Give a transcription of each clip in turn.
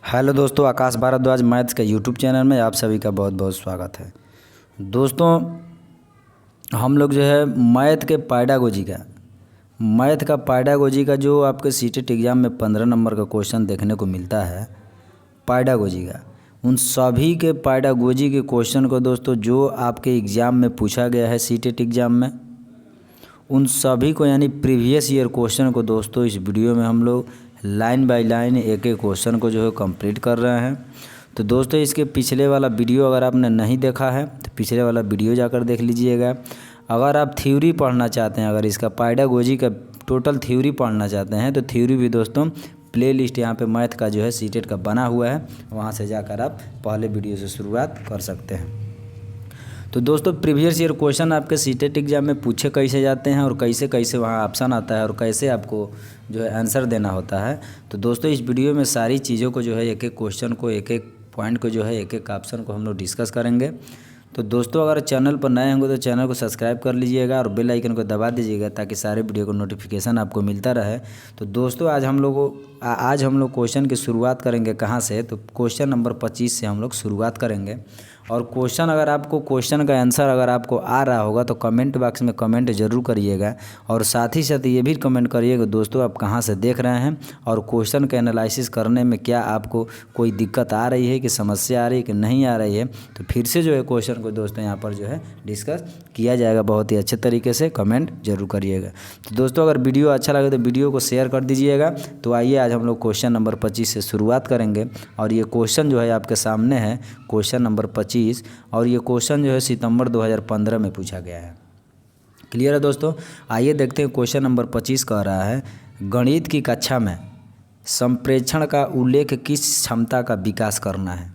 Hello दोस्तों, आकाश Bhardwaj maths के YouTube channel में आप सभी का बहुत बहुत स्वागत है। दोस्तों, हम लोग जो है मैथ का पैडागोजी का जो आपके सीटेट एग्ज़ाम में 15 नंबर का क्वेश्चन देखने को मिलता है पैडागोजी का, उन सभी के पैडागोजी के क्वेश्चन को दोस्तों जो आपके एग्ज़ाम में पूछा गया है सीटेट एग्ज़ाम में, उन सभी को यानी प्रीवियस ईयर क्वेश्चन को दोस्तों इस वीडियो में हम लोग लाइन बाय लाइन एक एक क्वेश्चन को जो है कंप्लीट कर रहे हैं। तो दोस्तों, इसके पिछले वाला वीडियो अगर आपने नहीं देखा है तो पिछले वाला वीडियो जाकर देख लीजिएगा। अगर आप थ्योरी पढ़ना चाहते हैं, अगर इसका पैडागोजी का टोटल थ्योरी पढ़ना चाहते हैं तो थ्योरी भी दोस्तों प्ले लिस्ट यहाँ पर मैथ का जो है सीटेट का बना हुआ है, वहाँ से जाकर आप पहले वीडियो से शुरुआत कर सकते हैं। तो दोस्तों, प्रीवियस ईयर क्वेश्चन आपके सीटेट एग्ज़ाम में पूछे कैसे जाते हैं और कैसे कैसे वहाँ ऑप्शन आता है और कैसे आपको जो है आंसर देना होता है। तो दोस्तों, इस वीडियो में सारी चीज़ों को जो है एक एक क्वेश्चन को, एक एक पॉइंट को जो है, एक एक ऑप्शन को हम लोग डिस्कस करेंगे। तो दोस्तों, अगर चैनल पर नए होंगे तो चैनल को सब्सक्राइब कर लीजिएगा और बेल आइकन को दबा दीजिएगा ताकि सारे वीडियो को नोटिफिकेशन आपको मिलता रहे। तो दोस्तों, आज हम लोग क्वेश्चन की शुरुआत करेंगे कहाँ से, तो क्वेश्चन नंबर 25 से हम लोग शुरुआत करेंगे। और क्वेश्चन का आंसर अगर आपको आ रहा होगा तो कमेंट बॉक्स में कमेंट ज़रूर करिएगा और साथ ही साथ ये भी कमेंट करिएगा दोस्तों आप कहाँ से देख रहे हैं और क्वेश्चन का एनालिसिस करने में क्या आपको कोई दिक्कत आ रही है कि समस्या आ रही है कि नहीं आ रही है। तो फिर से जो है क्वेश्चन को दोस्तों यहाँ पर जो है डिस्कस किया जाएगा बहुत ही अच्छे तरीके से, कमेंट जरूर करिएगा। तो दोस्तों, अगर वीडियो अच्छा लगे तो वीडियो को शेयर कर दीजिएगा। तो आइए आज हम लोग क्वेश्चन नंबर 25 से शुरुआत करेंगे और ये क्वेश्चन जो है आपके सामने है क्वेश्चन नंबर 25 और ये क्वेश्चन जो है सितंबर 2015 में पूछा गया है। क्लियर है दोस्तों? आइए देखते हैं क्वेश्चन नंबर 25 कह रहा है, गणित की कक्षा में संप्रेक्षण का उल्लेख किस क्षमता का विकास करना है।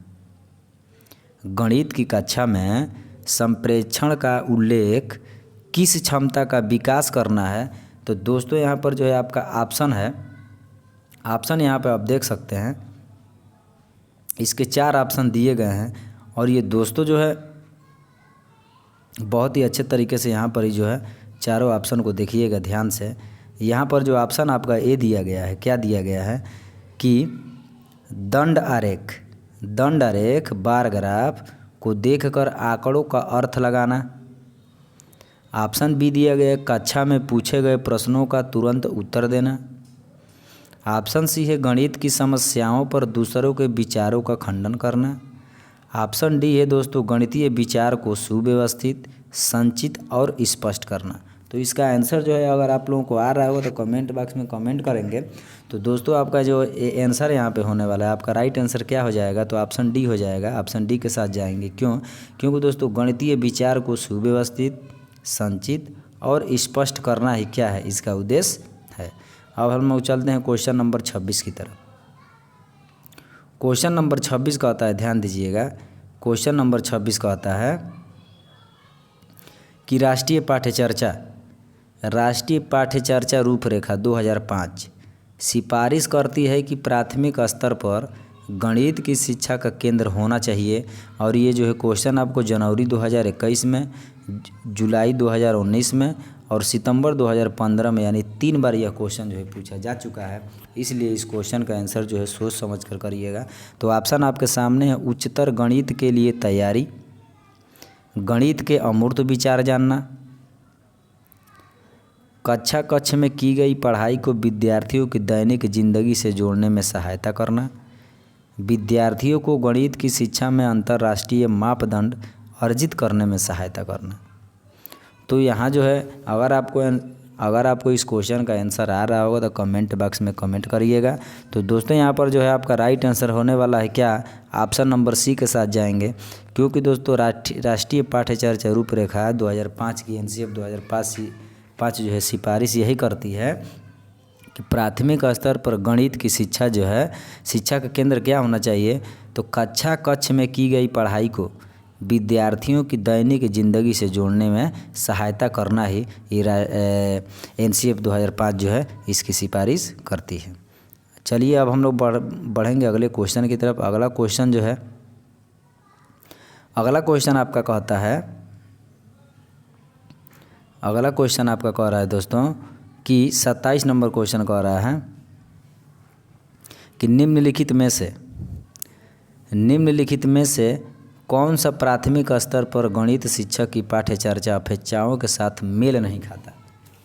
गणित की कक्षा में संप्रेक्षण का उल्लेख किस क्षमता का विकास करना है। तो दोस्तों, यहाँ पर जो है आपका ऑप्शन है, ऑप्शन यहाँ पे आप देख सकते हैं, इसके 4 ऑप्शन दिए गए हैं और ये दोस्तों जो है बहुत ही अच्छे तरीके से यहाँ पर ही जो है चारों ऑप्शन को देखिएगा ध्यान से। यहाँ पर जो ऑप्शन आपका ए दिया गया है, क्या दिया गया है कि दंड आरेख बार ग्राफ को देखकर आंकड़ों का अर्थ लगाना। ऑप्शन बी दिया गया है कक्षा में पूछे गए प्रश्नों का तुरंत उत्तर देना। ऑप्शन सी है गणित की समस्याओं पर दूसरों के विचारों का खंडन करना। ऑप्शन डी है दोस्तों गणितीय विचार को सुव्यवस्थित, संचित और स्पष्ट करना। तो इसका आंसर जो है अगर आप लोगों को आ रहा होगा तो कमेंट बॉक्स में कमेंट करेंगे। तो दोस्तों, आपका जो आंसर यहाँ पे होने वाला है, आपका राइट आंसर क्या हो जाएगा, तो ऑप्शन डी हो जाएगा। ऑप्शन डी के साथ जाएंगे। क्योंकि दोस्तों गणितीय विचार को सुव्यवस्थित, संचित और स्पष्ट करना ही क्या है, इसका उद्देश्य है। अब हम लोग चलते हैं क्वेश्चन नंबर 26 की तरफ। क्वेश्चन नंबर 26 का आता है, ध्यान दीजिएगा, क्वेश्चन नंबर 26 का आता है कि राष्ट्रीय पाठ्यचर्चा रूपरेखा 2005 सिफारिश करती है कि प्राथमिक स्तर पर गणित की शिक्षा का केंद्र होना चाहिए। और ये जो है क्वेश्चन आपको जनवरी 2021 में, जुलाई 2019 में और सितंबर 2015 में, यानी 3 बार यह क्वेश्चन जो है पूछा जा चुका है। इसलिए इस क्वेश्चन का आंसर जो है सोच समझ कर करिएगा। तो ऑप्शन आपके सामने है, उच्चतर गणित के लिए तैयारी, गणित के अमूर्त विचार जानना, कक्षा में की गई पढ़ाई को विद्यार्थियों की दैनिक जिंदगी से जोड़ने में सहायता करना, विद्यार्थियों को गणित की शिक्षा में अंतर्राष्ट्रीय मापदंड अर्जित करने में सहायता करना। तो यहाँ जो है अगर आपको इस क्वेश्चन का आंसर आ रहा होगा तो कमेंट बॉक्स में कमेंट करिएगा। तो दोस्तों, यहाँ पर जो है आपका राइट आंसर होने वाला है क्या, ऑप्शन नंबर सी के साथ जाएंगे। क्योंकि दोस्तों राष्ट्रीय पाठ्यचर्चा रूपरेखा 2005 की एनसीएफ 2005 जो है सिफारिश यही करती है कि प्राथमिक स्तर पर गणित की शिक्षा जो है, शिक्षा का केंद्र क्या होना चाहिए, तो कक्षा में की गई पढ़ाई को विद्यार्थियों की दैनिक जिंदगी से जोड़ने में सहायता करना ही एनसीएफ 2005 जो है इसकी सिफारिश करती है। चलिए अब हम लोग बढ़ेंगे अगले क्वेश्चन की तरफ। अगला क्वेश्चन आपका कह रहा है दोस्तों कि 27 नंबर क्वेश्चन कह रहा है कि निम्नलिखित में से निम्नलिखित में से कौन सा प्राथमिक स्तर पर गणित शिक्षक की पाठ्य चर्चा अपेक्षाओं के साथ मेल नहीं खाता।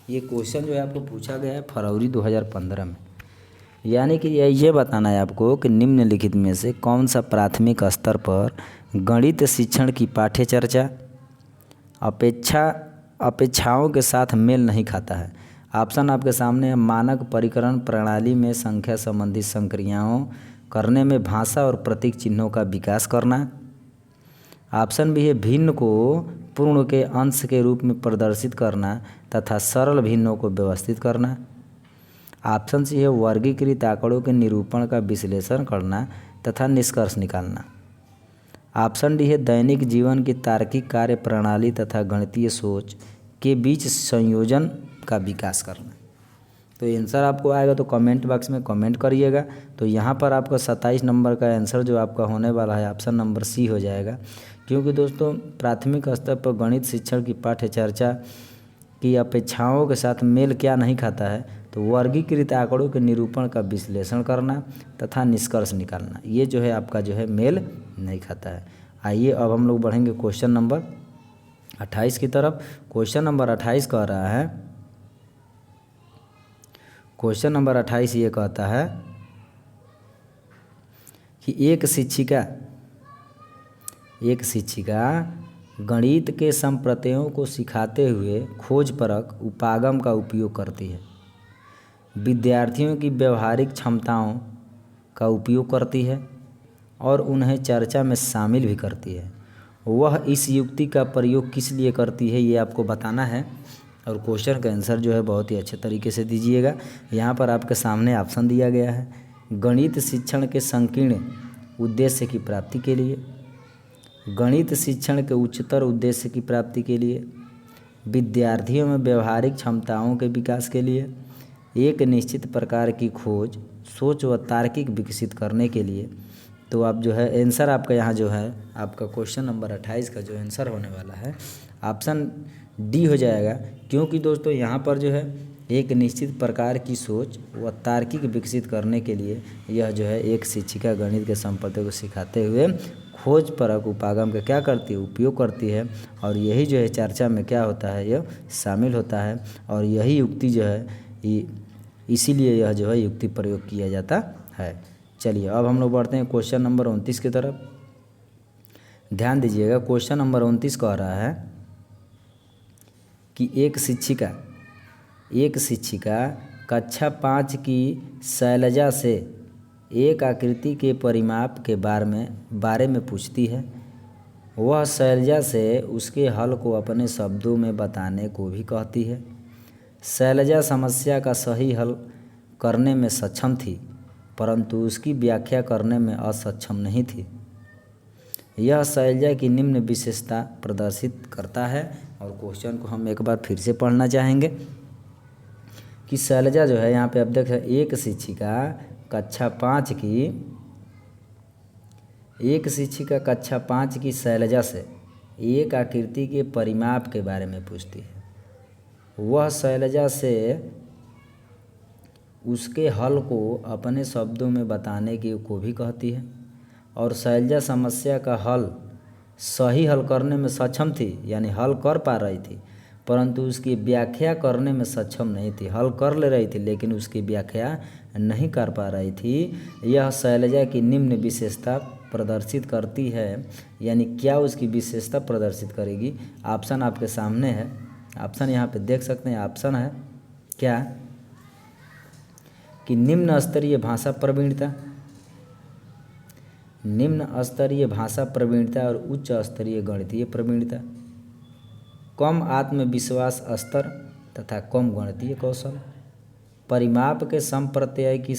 ये क्वेश्चन जो है आपको पूछा गया है फरवरी 2015 में। यानी कि ये बताना है आपको कि निम्नलिखित में से कौन सा प्राथमिक स्तर पर गणित शिक्षण की पाठ्य चर्चा अपेक्षाओं के साथ मेल नहीं खाता है। ऑप्शन आपके सामने है। मानक परिकरण प्रणाली में संख्या संबंधी संक्रियाओं करने में भाषा और प्रतीक चिन्हों का विकास करना। ऑप्शन भी है भिन्न को पूर्ण के अंश के रूप में प्रदर्शित करना तथा सरल भिन्नों को व्यवस्थित करना। ऑप्शन सी है वर्गीकृत आंकड़ों के निरूपण का विश्लेषण करना तथा निष्कर्ष निकालना। ऑप्शन डी है दैनिक जीवन की तार्किक कार्य प्रणाली तथा गणितीय सोच के बीच संयोजन का विकास करना। तो आंसर आपको आएगा तो कमेंट बॉक्स में कमेंट करिएगा। तो यहाँ पर आपका 27 नंबर का आंसर जो आपका होने वाला है ऑप्शन नंबर सी हो जाएगा। क्योंकि दोस्तों प्राथमिक स्तर पर गणित शिक्षण की पाठ्य चर्चा की अपेक्षाओं के साथ मेल क्या नहीं खाता है, तो वर्गीकृत आंकड़ों के निरूपण का विश्लेषण करना तथा निष्कर्ष निकालना, ये जो है आपका जो है मेल नहीं खाता है। आइए अब हम लोग बढ़ेंगे क्वेश्चन नंबर 28 की तरफ। क्वेश्चन नंबर 28 कह रहा है, क्वेश्चन नंबर 28 ये कहता है कि एक शिक्षिका गणित के संप्रत्ययों को सिखाते हुए खोजपरक उपागम का उपयोग करती है, विद्यार्थियों की व्यवहारिक क्षमताओं का उपयोग करती है और उन्हें चर्चा में शामिल भी करती है। वह इस युक्ति का प्रयोग किस लिए करती है, ये आपको बताना है। और क्वेश्चन का आंसर जो है बहुत ही अच्छे तरीके से दीजिएगा। यहाँ पर आपके सामने ऑप्शन दिया गया है। गणित शिक्षण के संकीर्ण उद्देश्य की प्राप्ति के लिए, गणित शिक्षण के उच्चतर उद्देश्य की प्राप्ति के लिए, विद्यार्थियों में व्यवहारिक क्षमताओं के विकास के लिए, एक निश्चित प्रकार की खोज सोच व तार्किक विकसित करने के लिए। तो आप जो है आंसर आपका यहाँ जो है आपका क्वेश्चन नंबर 28 का जो आंसर होने वाला है ऑप्शन डी हो जाएगा। क्योंकि दोस्तों यहाँ पर जो है एक निश्चित प्रकार की सोच व तार्किक विकसित करने के लिए यह जो है एक शिक्षिका गणित के संप्रत्ययों को सिखाते हुए खोज परक उपागम का क्या करती है, उपयोग करती है। और यही जो है चर्चा में क्या होता है, यह शामिल होता है। और यही युक्ति जो है इसीलिए यह जो है युक्ति प्रयोग किया जाता है। चलिए अब हम लोग बढ़ते हैं क्वेश्चन नंबर 29 की तरफ। ध्यान दीजिएगा, क्वेश्चन नंबर 29 कह रहा है कि एक शिक्षिका कक्षा 5 की शैलजा से एक आकृति के परिमाप के बारे में पूछती है। वह शैलजा से उसके हल को अपने शब्दों में बताने को भी कहती है। शैलजा समस्या का सही हल करने में सक्षम थी, परंतु उसकी व्याख्या करने में असक्षम नहीं थी। यह शैलजा की निम्न विशेषता प्रदर्शित करता है। और क्वेश्चन को हम एक बार फिर से पढ़ना चाहेंगे कि शैलजा जो है यहाँ पे अब देख एक शिक्षिका कक्षा 5 की शैलजा से एक आकृति के परिमाप के बारे में पूछती है। वह शैलजा से उसके हल को अपने शब्दों में बताने को भी कहती है। और शैलजा समस्या का सही हल करने में सक्षम थी, यानी हल कर पा रही थी, परंतु उसकी व्याख्या करने में सक्षम नहीं थी। हल कर ले रही थी लेकिन उसकी व्याख्या नहीं कर पा रही थी। यह शैलजा की निम्न विशेषता प्रदर्शित करती है, यानी क्या उसकी विशेषता प्रदर्शित करेगी। ऑप्शन आपके सामने है, ऑप्शन यहाँ पे देख सकते हैं। ऑप्शन है क्या कि निम्न स्तरीय भाषा प्रवीणता और उच्च स्तरीय गणितीय प्रवीणता, कम आत्मविश्वास स्तर तथा कम गणितीय कौशल, परिमाप के संप्रत्यय की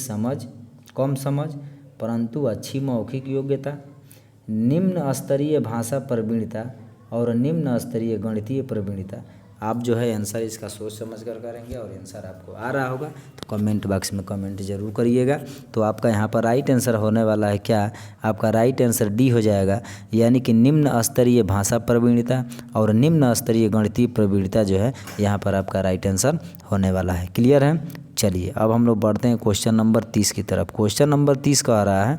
कम समझ परंतु अच्छी मौखिक योग्यता, निम्न स्तरीय भाषा प्रवीणता और निम्न स्तरीय गणितीय प्रवीणता। आप जो है आंसर इसका सोच समझ कर करेंगे और आंसर आपको आ रहा होगा तो कमेंट बॉक्स में कमेंट जरूर करिएगा। तो आपका यहाँ पर राइट आंसर होने वाला है क्या, आपका राइट आंसर डी हो जाएगा। यानी कि निम्न स्तरीय भाषा प्रवीणता और निम्न स्तरीय गणितीय प्रवीणता जो है यहाँ पर आपका राइट आंसर होने वाला है। क्लियर है। चलिए अब हम लोग बढ़ते हैं क्वेश्चन नंबर 30 की तरफ। क्वेश्चन नंबर 30 का आ रहा है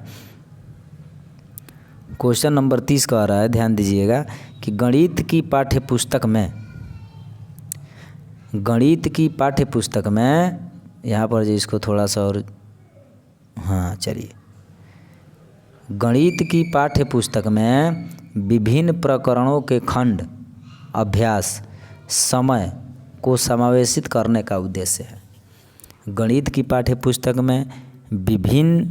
क्वेश्चन नंबर 30 कह रहा है, ध्यान दीजिएगा कि गणित की पाठ्य पुस्तक में यहाँ पर जो इसको थोड़ा सा और चलिए, गणित की पाठ्य पुस्तक में विभिन्न प्रकरणों के खंड, अभ्यास, समय को समावेशित करने का उद्देश्य है। गणित की पाठ्य पुस्तक में विभिन्न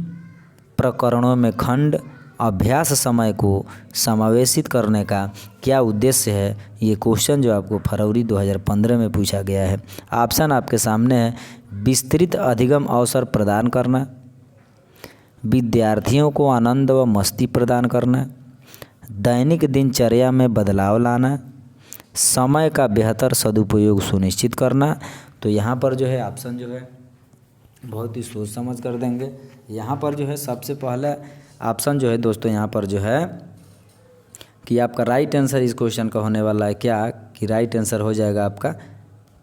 प्रकरणों में खंड, अभ्यास, समय को समावेशित करने का क्या उद्देश्य है? ये क्वेश्चन जो आपको फरवरी 2015 में पूछा गया है। ऑप्शन आपके सामने है। विस्तृत अधिगम अवसर प्रदान करना, विद्यार्थियों को आनंद व मस्ती प्रदान करना, दैनिक दिनचर्या में बदलाव लाना, समय का बेहतर सदुपयोग सुनिश्चित करना। तो यहाँ पर जो है ऑप्शन जो है बहुत ही सोच समझ कर देंगे। यहाँ पर जो है सबसे पहला ऑप्शन जो है दोस्तों, यहाँ पर जो है कि आपका राइट आंसर इस क्वेश्चन का होने वाला है क्या, कि राइट आंसर हो जाएगा आपका,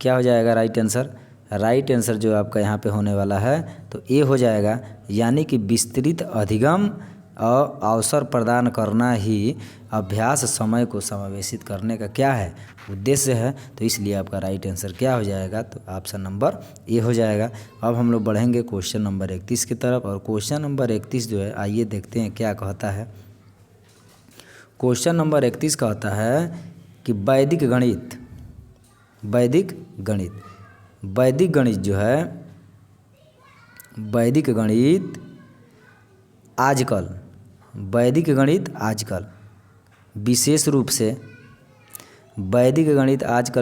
क्या हो जाएगा राइट आंसर? राइट आंसर जो आपका यहाँ पे होने वाला है तो ए हो जाएगा, यानी कि विस्तृत अधिगम और अवसर प्रदान करना ही अभ्यास समय को समावेशित करने का क्या है, उद्देश्य है। तो इसलिए आपका राइट आंसर क्या हो जाएगा? तो ऑप्शन नंबर ए हो जाएगा। अब हम लोग बढ़ेंगे क्वेश्चन नंबर 31 की तरफ, और क्वेश्चन नंबर 31 जो है, आइए देखते हैं क्या कहता है। क्वेश्चन नंबर 31 कहता है कि वैदिक गणित जो है, वैदिक गणित आजकल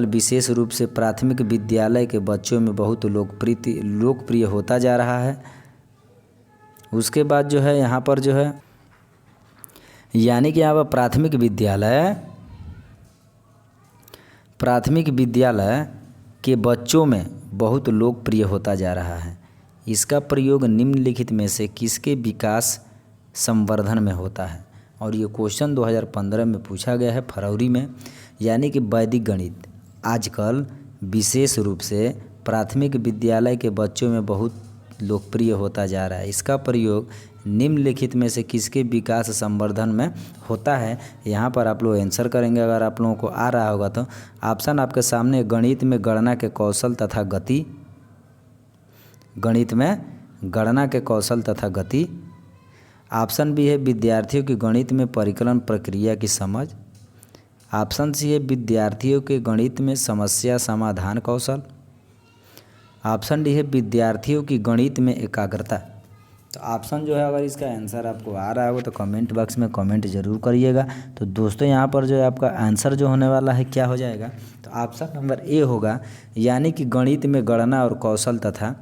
विशेष रूप से प्राथमिक विद्यालय के बच्चों में बहुत लोकप्रिय होता जा रहा है। उसके बाद जो है यहाँ पर जो है, यानी कि यहाँ पर प्राथमिक विद्यालय के बच्चों में बहुत लोकप्रिय होता जा रहा है। इसका प्रयोग निम्नलिखित में से किसके विकास संवर्धन में होता है? और ये क्वेश्चन 2015 में पूछा गया है, फरवरी में। यानी कि वैदिक गणित आजकल विशेष रूप से प्राथमिक विद्यालय के बच्चों में बहुत लोकप्रिय होता जा रहा है। इसका प्रयोग निम्नलिखित में से किसके विकास संवर्धन में होता है? यहाँ पर आप लोग आंसर करेंगे, अगर आप लोगों को आ रहा होगा तो। ऑप्शन आपके सामने, गणित में गणना के कौशल तथा गति। ऑप्शन बी है विद्यार्थियों की गणित में परिकलन प्रक्रिया की समझ। ऑप्शन सी है विद्यार्थियों के गणित में समस्या समाधान कौशल। ऑप्शन डी है विद्यार्थियों की गणित में एकाग्रता। तो ऑप्शन जो है, अगर इसका आंसर आपको आ रहा होगा तो कमेंट बॉक्स में कमेंट जरूर करिएगा। तो दोस्तों यहाँ पर जो है आपका आंसर जो होने वाला है क्या हो जाएगा? तो ऑप्शन नंबर ए होगा, यानी कि गणित में गणना और कौशल तथा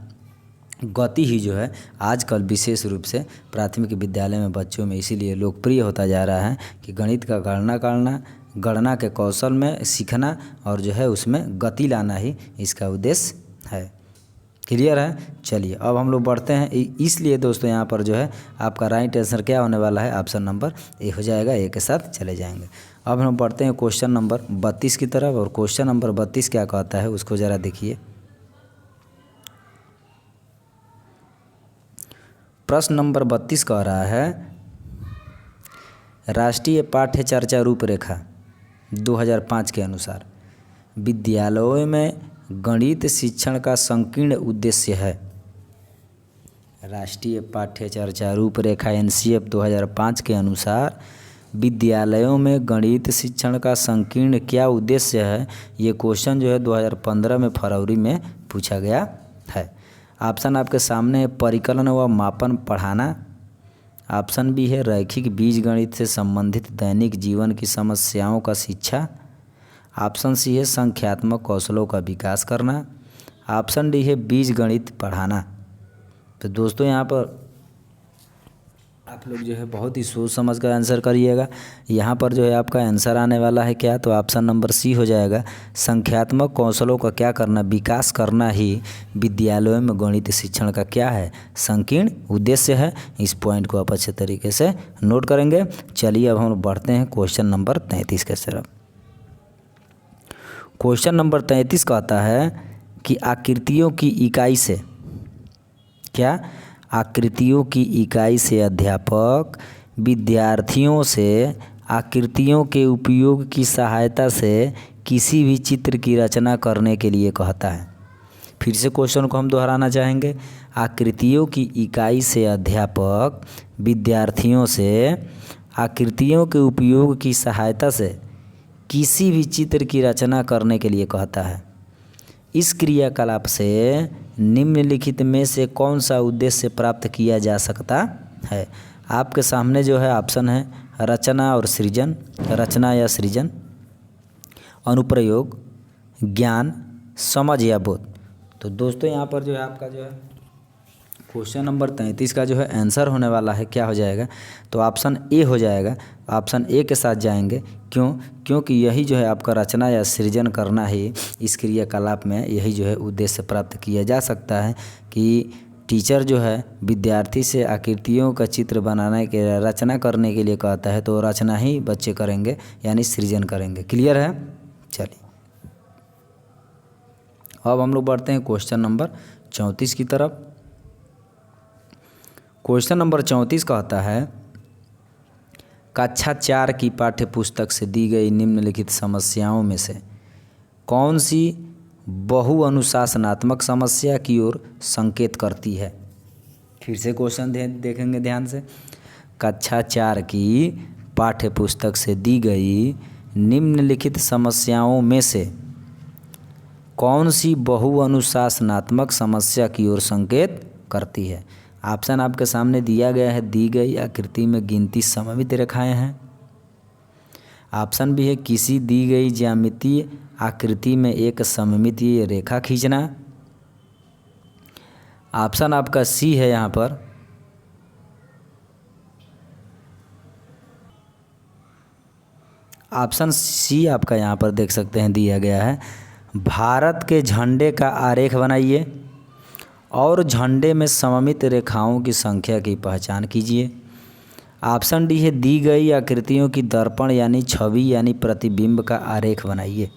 गति ही जो है आजकल विशेष रूप से प्राथमिक विद्यालय में बच्चों में इसीलिए लोकप्रिय होता जा रहा है कि गणित का गणना करना, गणना के कौशल में सीखना और जो है उसमें गति लाना ही इसका उद्देश्य है। क्लियर है? चलिए अब हम लोग बढ़ते हैं। इसलिए दोस्तों यहाँ पर जो है आपका राइट आंसर क्या होने वाला है? ऑप्शन नंबर ए हो जाएगा। ए के साथ चले जाएंगे। अब हम बढ़ते हैं क्वेश्चन नंबर 32 की तरफ, और क्वेश्चन नंबर 32 क्या कहता है उसको ज़रा देखिए। प्रश्न नंबर 32 कह रहा है, राष्ट्रीय पाठ्य चर्चा रूपरेखा 2005 के अनुसार विद्यालयों में गणित शिक्षण का संकीर्ण उद्देश्य है। राष्ट्रीय पाठ्य चर्चा रूपरेखा एनसीएफ 2005 के अनुसार विद्यालयों में गणित शिक्षण का संकीर्ण क्या उद्देश्य है? ये क्वेश्चन जो है 2015 में फरवरी में पूछा गया है। ऑप्शन आपके सामने है, परिकलन व मापन पढ़ाना। ऑप्शन बी है रैखिक बीजगणित से संबंधित दैनिक जीवन की समस्याओं का शिक्षा। ऑप्शन सी है संख्यात्मक कौशलों का विकास करना। ऑप्शन डी है बीजगणित पढ़ाना। तो दोस्तों यहाँ पर आप लोग जो है बहुत ही सोच समझ कर आंसर करिएगा। यहाँ पर जो है आपका आंसर आने वाला है क्या? तो ऑप्शन नंबर सी हो जाएगा, संख्यात्मक कौशलों का क्या करना, विकास करना ही विद्यालयों में गणित शिक्षण का क्या है, संकीर्ण उद्देश्य है। इस पॉइंट को आप अच्छे तरीके से नोट करेंगे। चलिए अब हम बढ़ते हैं क्वेश्चन नंबर 33 के तरफ। क्वेश्चन नंबर 33 कहता है कि आकृतियों की इकाई से अध्यापक विद्यार्थियों से आकृतियों के उपयोग की सहायता से किसी भी चित्र की रचना करने के लिए कहता है। फिर से क्वेश्चन को हम दोहराना चाहेंगे। आकृतियों की इकाई से अध्यापक विद्यार्थियों से आकृतियों के उपयोग की सहायता से किसी भी चित्र की रचना करने के लिए कहता है। इस क्रियाकलाप से निम्नलिखित में से कौन सा उद्देश्य प्राप्त किया जा सकता है। आपके सामने जो है ऑप्शन है रचना और सृजन, रचना या सृजन, अनुप्रयोग, ज्ञान, समझ या बोध। तो दोस्तों यहाँ पर जो है आपका जो है क्वेश्चन नंबर 33 का जो है आंसर होने वाला है, क्या हो जाएगा, तो ऑप्शन ए हो जाएगा। ऑप्शन ए के साथ जाएंगे। क्योंकि यही जो है आपका रचना या सृजन करना ही इस क्रियाकलाप में यही जो है उद्देश्य प्राप्त किया जा सकता है कि टीचर जो है विद्यार्थी से आकृतियों का चित्र बनाने के रचना करने के लिए कहता है, तो रचना ही बच्चे करेंगे यानी सृजन करेंगे। क्लियर है। चलिए अब हम लोग बढ़ते हैं क्वेश्चन नंबर 34 की तरफ। क्वेश्चन नंबर 34 कहता है कक्षा 4 की पाठ्य पुस्तक से दी गई निम्नलिखित समस्याओं में से कौन सी बहुअनुशासनात्मक समस्या की ओर संकेत करती है। फिर से क्वेश्चन देखेंगे ध्यान से। कक्षा 4 की पाठ्य पुस्तक से दी गई निम्नलिखित समस्याओं में से कौन सी बहुअनुशासनात्मक समस्या की ओर संकेत करती है। ऑप्शन आपके सामने दिया गया है, दी गई आकृति में गिनती सममित रेखाएं हैं। ऑप्शन भी है किसी दी गई ज्यामितीय आकृति में एक सममितीय रेखा खींचना। ऑप्शन आपका सी है यहाँ पर। ऑप्शन सी आपका यहाँ पर देख सकते हैं दिया गया है, भारत के झंडे का आरेख बनाइए और झंडे में सममित रेखाओं की संख्या की पहचान कीजिए। ऑप्शन डी है दी गई आकृतियों की दर्पण यानी छवि यानी प्रतिबिंब का आरेख बनाइए।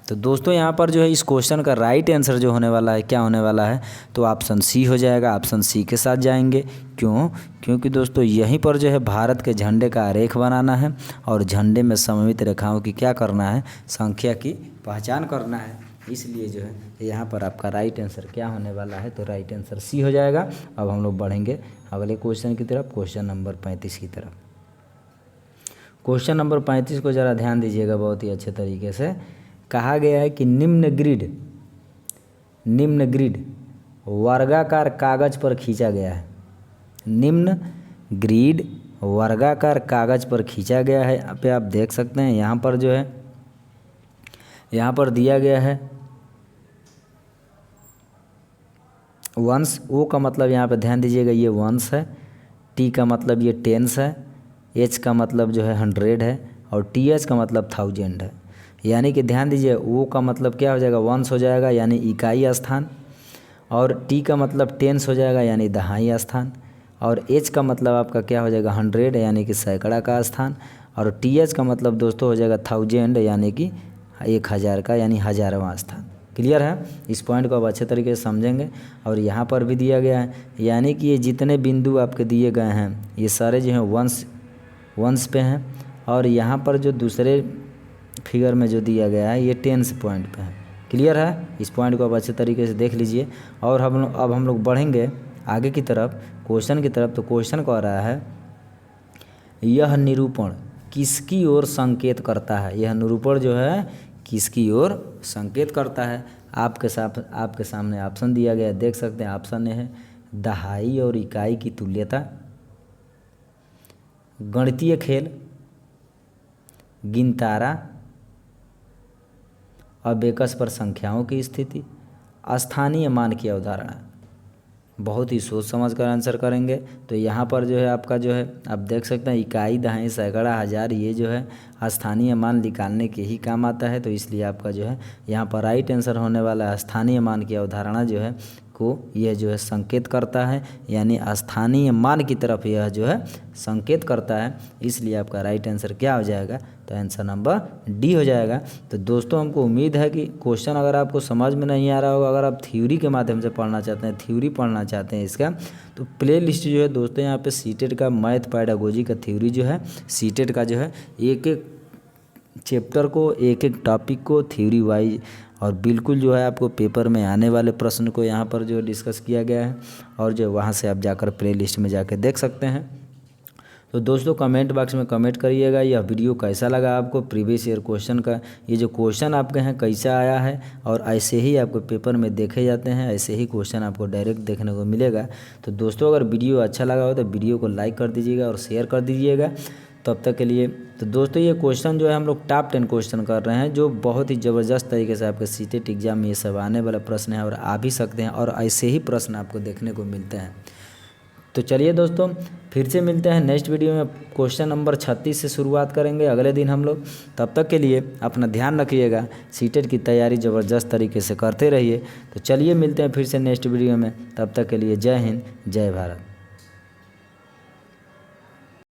तो दोस्तों यहाँ पर जो है इस क्वेश्चन का राइट आंसर जो होने वाला है, क्या होने वाला है, तो ऑप्शन सी हो जाएगा। ऑप्शन सी के साथ जाएंगे। क्योंकि दोस्तों यहीं पर जो है भारत के झंडे का आरेख बनाना है और झंडे में सममित रेखाओं की क्या करना है, संख्या की पहचान करना है। इसलिए जो है यहाँ पर आपका राइट आंसर क्या होने वाला है, तो राइट आंसर सी हो जाएगा। अब हम लोग बढ़ेंगे अगले क्वेश्चन की तरफ, क्वेश्चन नंबर 35 की तरफ। क्वेश्चन नंबर 35 को ज़रा ध्यान दीजिएगा बहुत ही अच्छे तरीके से। कहा गया है कि निम्न ग्रिड वर्गाकार कागज पर खींचा गया है। निम्न ग्रिड वर्गाकार कागज पर खींचा गया है। यहाँ पे आप देख सकते हैं, यहाँ पर जो है यहाँ पर दिया गया है वंश। ओ का मतलब यहाँ पे ध्यान दीजिएगा ये वंश है, टी का मतलब ये टेंस है, एच का मतलब जो है 100 है और टी एच का मतलब 1000 है। यानी कि ध्यान दीजिए ओ का मतलब क्या हो जाएगा, वंश हो जाएगा यानी इकाई स्थान, और टी का मतलब टेंस हो जाएगा यानी दहाई स्थान, और एच का मतलब आपका क्या हो जाएगा 100 यानी कि सैकड़ा का स्थान, और टी एच का मतलब दोस्तों हो जाएगा 1000 यानी कि 1000 का यानी हजारवां स्थान। क्लियर है। इस पॉइंट को आप अच्छे तरीके से समझेंगे। और यहाँ पर भी दिया गया है, यानी कि ये जितने बिंदु आपके दिए गए हैं ये सारे जो हैं वंश पे हैं, और यहाँ पर जो दूसरे फिगर में जो दिया गया है ये टेंस पॉइंट पे है। क्लियर है। इस पॉइंट को आप अच्छे तरीके से देख लीजिए। और अब हम लोग बढ़ेंगे आगे की तरफ, क्वेश्चन की तरफ। तो क्वेश्चन कह रहा है यह निरूपण किसकी ओर संकेत करता है। यह निरूपण जो है किसकी ओर संकेत करता है। आपके सामने ऑप्शन दिया गया है, देख सकते हैं। ऑप्शन है दहाई और इकाई की तुल्यता, गणितीय खेल, गिनतारा, अबेकस पर संख्याओं की स्थिति, स्थानीय मान की अवधारणा। बहुत ही सोच समझ कर आंसर करेंगे। तो यहाँ पर जो है आपका जो है आप देख सकते हैं इकाई, दहाई, सैकड़ा, हज़ार, ये जो है स्थानीय मान निकालने के ही काम आता है। तो इसलिए आपका जो है यहाँ पर राइट आंसर होने वाला है स्थानीय मान की अवधारणा जो है को यह जो है संकेत करता है, यानी स्थानीय मान की तरफ यह जो है संकेत करता है। इसलिए आपका राइट आंसर क्या हो जाएगा, तो आंसर नंबर डी हो जाएगा। तो दोस्तों हमको उम्मीद है कि क्वेश्चन अगर आपको समझ में नहीं आ रहा होगा, अगर आप थ्योरी के माध्यम से पढ़ना चाहते हैं, थ्योरी पढ़ना चाहते हैं इसका, तो प्ले लिस्ट जो है दोस्तों यहाँ पे सीटेट का मैथ पेडागोजी का थ्योरी जो है सीटेट का जो है एक एक चैप्टर को, एक एक टॉपिक को थ्योरी वाइज और बिल्कुल जो है आपको पेपर में आने वाले प्रश्न को यहाँ पर जो डिस्कस किया गया है, और जो वहाँ से आप जाकर प्ले लिस्ट में जाकर देख सकते हैं। तो दोस्तों कमेंट बॉक्स में कमेंट करिएगा यह वीडियो कैसा लगा आपको, प्रीवियस ईयर क्वेश्चन का ये जो क्वेश्चन आपके हैं कैसा आया है, और ऐसे ही आपको पेपर में देखे जाते हैं, ऐसे ही क्वेश्चन आपको डायरेक्ट देखने को मिलेगा। तो दोस्तों अगर वीडियो अच्छा लगा हो तो वीडियो को लाइक कर दीजिएगा और शेयर कर दीजिएगा। तब तक के लिए तो दोस्तों ये क्वेश्चन जो है हम लोग टॉप 10 क्वेश्चन कर रहे हैं, जो बहुत ही ज़बरदस्त तरीके से आपके सीटेट एग्जाम में ये सब आने वाला प्रश्न है और आ भी सकते हैं, और ऐसे ही प्रश्न आपको देखने को मिलते हैं। तो चलिए दोस्तों फिर से मिलते हैं नेक्स्ट वीडियो में, क्वेश्चन नंबर 36 से शुरुआत करेंगे अगले दिन हम लोग। तब तक के लिए अपना ध्यान रखिएगा, सीटेट की तैयारी ज़बरदस्त तरीके से करते रहिए। तो चलिए मिलते हैं फिर से नेक्स्ट वीडियो में, तब तक के लिए जय हिंद जय भारत।